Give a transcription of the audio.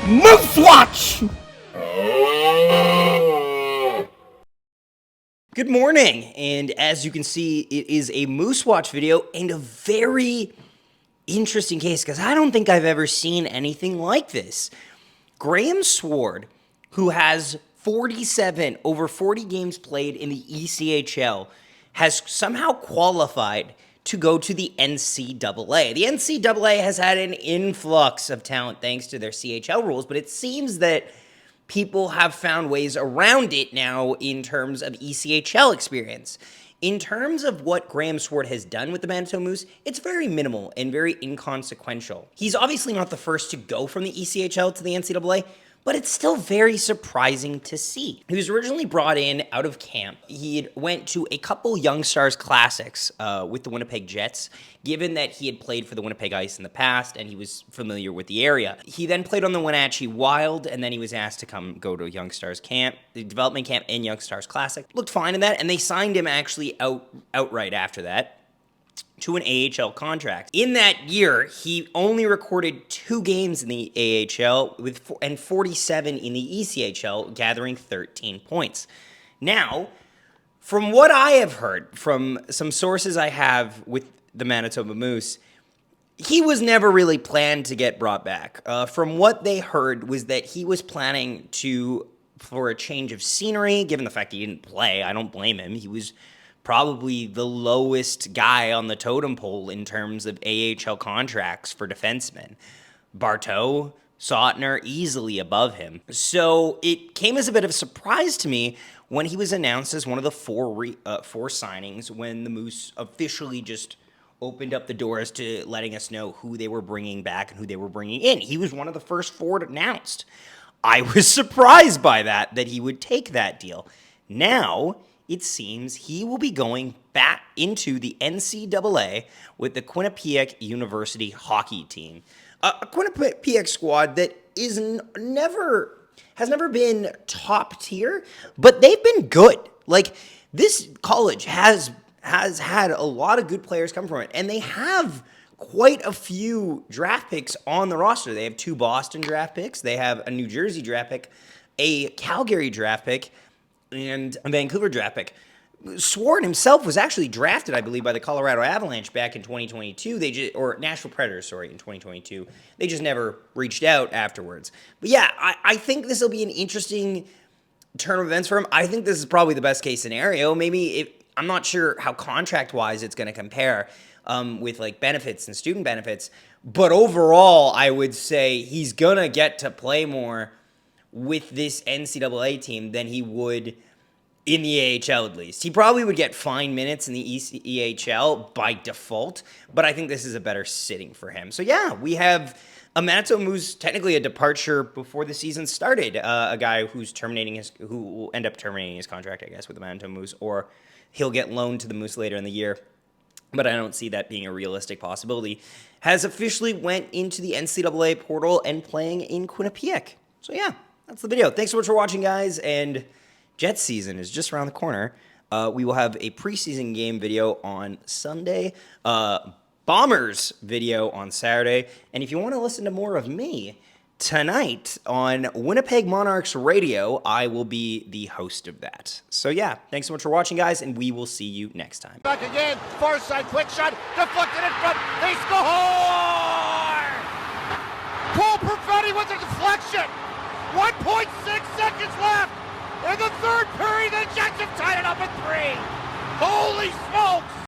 Moose Watch! Good morning, and as you can see, it is a Moose Watch video and a very interesting case because I don't think I've ever seen anything like this. Graham Sward, who has 47 over 40 games played in the ECHL, has somehow qualified to go to the NCAA. The NCAA has had an influx of talent thanks to their CHL rules, but it seems that people have found ways around it now in terms of ECHL experience. In terms of what Graham Sward has done with the Manitoba Moose, it's very minimal and very inconsequential. He's obviously not the first to go from the ECHL to the NCAA, but it's still very surprising to see. He was originally brought in out of camp. He went to a couple Young Stars Classics with the Winnipeg Jets, given that he had played for the Winnipeg Ice in the past and he was familiar with the area. He then played on the Wenatchee Wild, and then he was asked to come go to Young Stars camp, the development camp and Young Stars Classic. Looked fine in that, and they signed him actually outright after that to an AHL contract. In that year, he only recorded 2 games in the AHL and 47 in the ECHL, gathering 13 points. Now, from what I have heard from some sources I have with the Manitoba Moose, he was never really planned to get brought back. From what they heard was that he was planning for a change of scenery, given the fact he didn't play. I don't blame him. He was probably the lowest guy on the totem pole in terms of AHL contracts for defensemen. Barteau, Sautner, easily above him. So it came as a bit of a surprise to me when he was announced as one of the four signings when the Moose officially just opened up the doors to letting us know who they were bringing back and who they were bringing in. He was one of the first 4 announced. I was surprised by that he would take that deal. Now, it seems he will be going back into the NCAA with the Quinnipiac University hockey team. A Quinnipiac squad that has never been top tier, but they've been good. Like, this college has had a lot of good players come from it, and they have quite a few draft picks on the roster. They have 2 Boston draft picks, they have a New Jersey draft pick, a Calgary draft pick, and a Vancouver draft pick. Sward himself was actually drafted, I believe, by the Colorado Avalanche back in 2022. Or Nashville Predators, in 2022. They just never reached out afterwards. But yeah, I think this will be an interesting turn of events for him. I think this is probably the best case scenario. I'm not sure how contract-wise it's going to compare with like benefits and student benefits, but overall, I would say he's going to get to play more with this NCAA team than he would in the AHL, at least. He probably would get fine minutes in the ECHL by default, but I think this is a better sitting for him. So yeah, we have a Manitoba Moose, technically a departure before the season started, a guy who will end up terminating his contract, I guess, with the Manitoba Moose, or he'll get loaned to the Moose later in the year, but I don't see that being a realistic possibility, has officially went into the NCAA portal and playing in Quinnipiac. So yeah, that's the video. Thanks so much for watching, guys, and Jets season is just around the corner. We will have a preseason game video on Sunday, Bombers video on Saturday, and if you want to listen to more of me, tonight on Winnipeg Monarchs Radio, I will be the host of that. So yeah, thanks so much for watching, guys, and we will see you next time. Back again, far side, quick shot, deflected in front, they score! Cole Perfetti with a deflection! 1.6 seconds left! In the third period, the Jets have tied it up at 3! Holy smokes!